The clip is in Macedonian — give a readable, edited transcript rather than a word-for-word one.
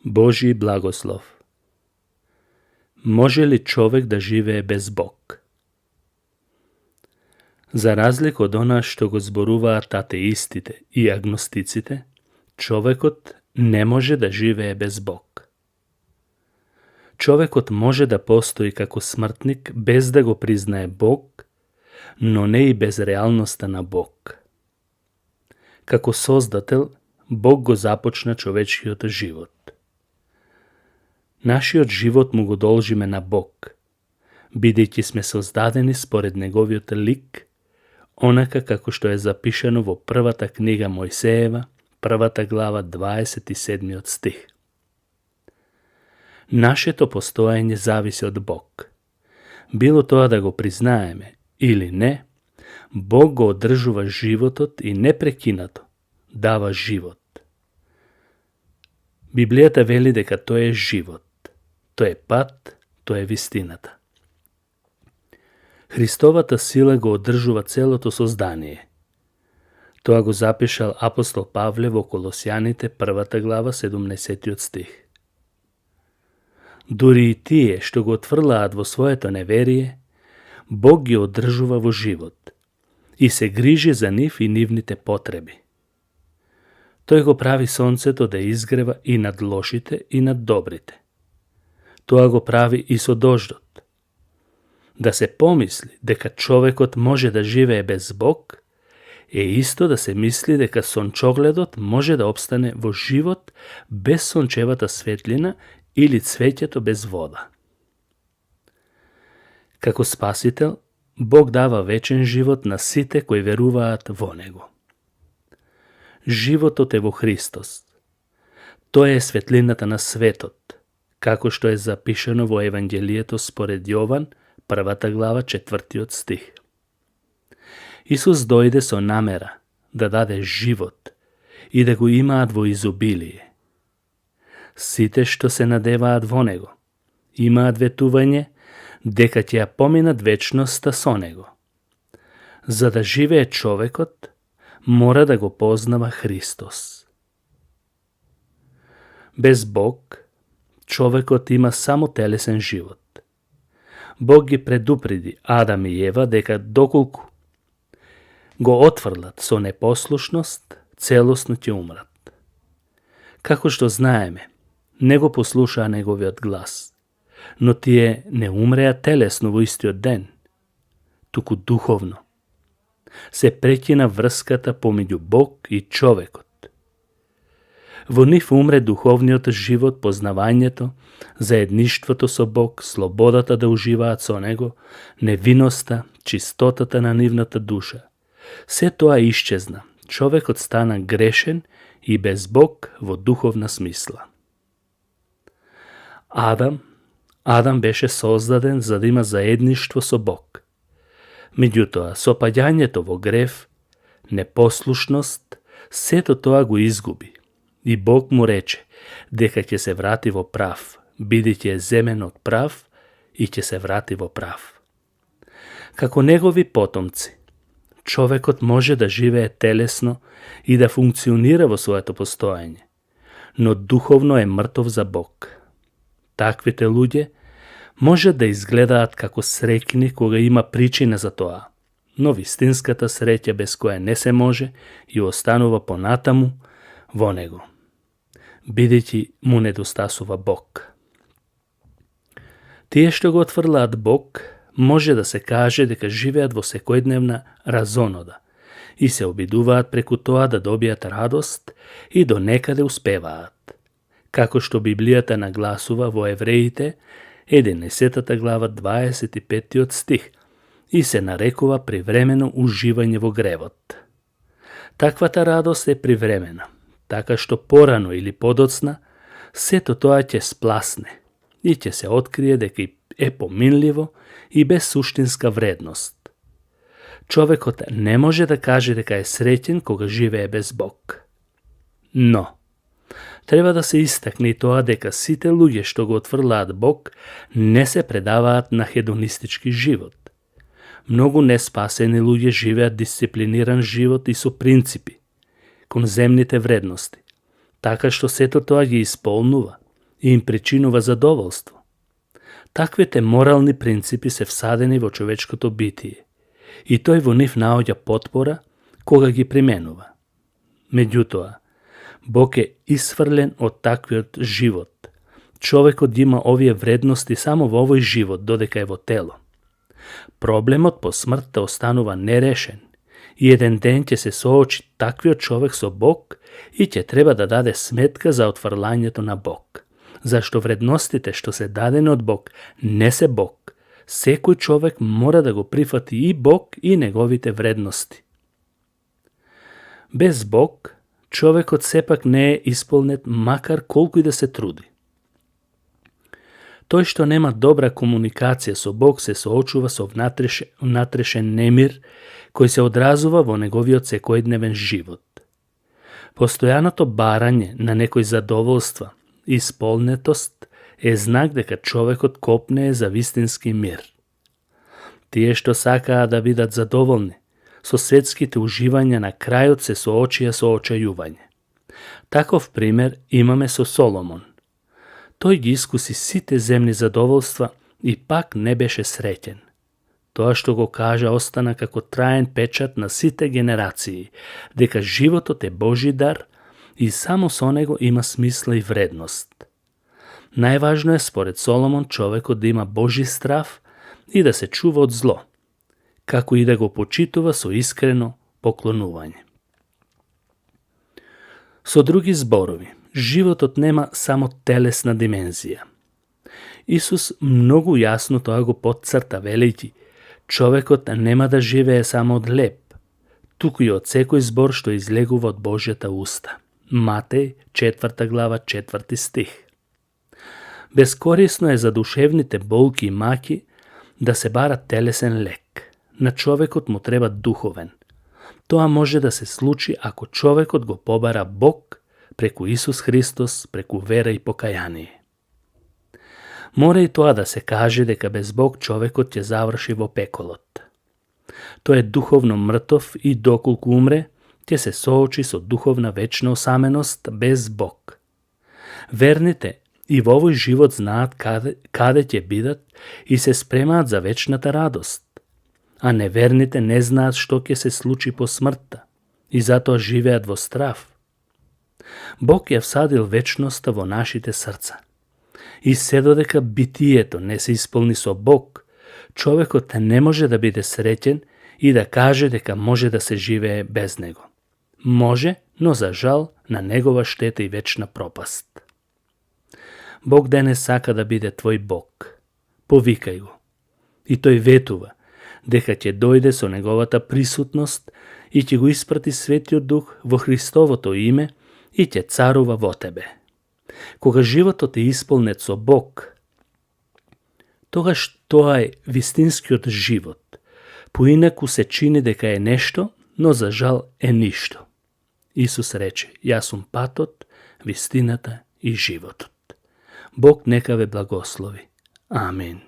Божji благослов. Може ли човек да живее без Бог? За разлика од она што го зборуваат атеистите и агностиците, човекот не може да живее без Бог. Човекот може да постои како смртник без да го признае Бог, но не и без реалноста на Бог. Како создател, Бог го започна човечкиот живот. Нашиот живот му го должиме на Бог, бидејќи сме создадени според Неговиот лик, онака како што е запишано во првата книга Мојсеева, првата глава, 27 стих. Нашето постоење зависи од Бог. Било тоа да го признаеме или не, Бог го одржува животот и непрекинато дава живот. Библијата вели дека тој е живот, тој е пат, тој е вистината. Христовата сила го одржува целото создание. Тоа го запишал апостол Павле во Колосјаните, првата глава, 17 стих. Дури и тие што го отфрлаат во своето неверие, Бог ги одржува во живот и се грижи за нив и нивните потреби. Тој го прави сонцето да изгрева и над лошите и над добрите. Тоа го прави и со дождот. Да се помисли дека човекот може да живее без Бог, е исто да се мисли дека сончогледот може да обстане во живот без сончевата светлина или цвеќето без вода. Како Спасител, Бог дава вечен живот на сите кои веруваат во Него. Животот е во Христос. Тој е светлината на светот, како што е запишано во Евангелието според Јован, првата глава, 4 стих. Исус дојде со намера да даде живот и да го имаат во изобилие. Сите што се надеваат во Него имаат ветување дека ќе ја поминат вечноста со Него. За да живее човекот, мора да го познава Христос. Без Бог, човекот има само телесен живот. Бог ги предупреди Адам и Ева дека доколку го отфрлат со непослушност, целосно ќе умрат. Како што знаеме, не го послушаа Неговиот глас, но тие не умреа телесно во истиот ден, туку духовно. Се прекина врската помеѓу Бог и човекот. Во нив умре духовниот живот, познавањето, заедништвото со Бог, слободата да уживаат со Него, невиноста, чистотата на нивната душа. Се тоа исчезна. Човекот стана грешен и без Бог во духовна смисла. Адам беше создаден за да има заедништво со Бог. Меѓутоа, со паѓањето во грев, непослушност, сето тоа го изгуби. И Бог му рече дека ќе се врати во прав, бидејќи е земен од прав и ќе се врати во прав. Како негови потомци, човекот може да живее телесно и да функционира во своето постоење, но духовно е мртов за Бог. Таквите луѓе може да изгледаат како среќни кога има причина за тоа, но вистинската среќа без која не се може и останува понатаму во него, бидејќи му недостасува Бог. Тие што го отфрлаат Бог, може да се каже дека живеат во секојдневна разонода и се обидуваат преку тоа да добијат радост и до некаде успеваат. Како што Библијата нагласува во Евреите, 11 глава, 25 стих, и се нарекува привремено уживање во гревот. Таквата радост е привремена, така што порано или подоцна, сето тоа ќе спласне и ќе се открие дека е поминливо и без суштинска вредност. Човекот не може да каже дека е среќен кога живее без Бог. Но, треба да се истакне и тоа дека сите луѓе што го отфрлаат Бог не се предаваат на хедонистички живот. Многу неспасени луѓе живеат дисциплиниран живот и со принципи, кон земните вредности, така што сето тоа ги исполнува и им причинува задоволство. Таквите морални принципи се всадени во човечкото битие и тој во нив наоѓа потпора кога ги применува. Меѓутоа, Бог е исфрлен од таквиот живот. Човекот има овие вредности само во овој живот, додека е во тело. Проблемот по смртта останува нерешен и еден ден ќе се соочи таквиот човек со Бог и ќе треба да даде сметка за отфрлањето на Бог. Зашто вредностите што се дадени од Бог не се Бог. Секој човек мора да го прифати и Бог и неговите вредности. Без Бог, човекот сепак не е исполнет макар колку и да се труди. Тој што нема добра комуникација со Бог се соочува со внатрешен немир кој се одразува во неговиот секојдневен живот. Постојаното барање на некој задоволства и исполнетост е знак дека човекот копнее за вистински мир. Тие што сакаат да бидат задоволни со светските уживања на крајот се соочија со очајување. Таков пример имаме со Соломон. Тој ги искуси сите земни задоволства и пак не беше среќен. Тоа што го кажа остана како траен печат на сите генерации, дека животот е Божи дар и само со него има смисла и вредност. Најважно е според Соломон човекот да има Божи страв и да се чува од зло, како и да го почитува со искрено поклонување. Со други зборови, животот нема само телесна димензија. Исус многу јасно тоа го потцрта велејќи: човекот нема да живее само од леб, туку и од секој збор што излегува од Божјата уста. Матеј, 4 глава, 4 стих. Безкорисно е за душевните болки и маки да се бара телесен лек. На човекот му треба духовен. Тоа може да се случи ако човекот го побара Бог преку Исус Христос, преку вера и покаяние. Мора и тоа да се каже дека без Бог човекот ќе заврши во пеколот. Тој е духовно мртов и доколку умре, ќе се соочи со духовна вечна осаменост без Бог. Верните и во овој живот знаат каде ќе бидат и се спремаат за вечната радост, а неверните не знаат што ќе се случи по смртта и затоа живеат во страв. Бог ја всадил вечноста во нашите срца. И се додека битието не се исполни со Бог, човекот не може да биде среќен и да каже дека може да се живее без него. Може, но за жал на негова штета и вечна пропаст. Бог денес сака да биде твој Бог. Повикај го. И тој ветува дека ќе дојде со неговата присутност и ќе го испрати Светиот Дух во Христовото име и ќе царува во тебе. Кога животот е исполнет со Бог, тогаш тоа е вистинскиот живот. Поинаку се чини дека е нешто, но за жал е ништо. Исус рече: јас сум патот, вистината и животот. Бог нека ве благослови. Амин.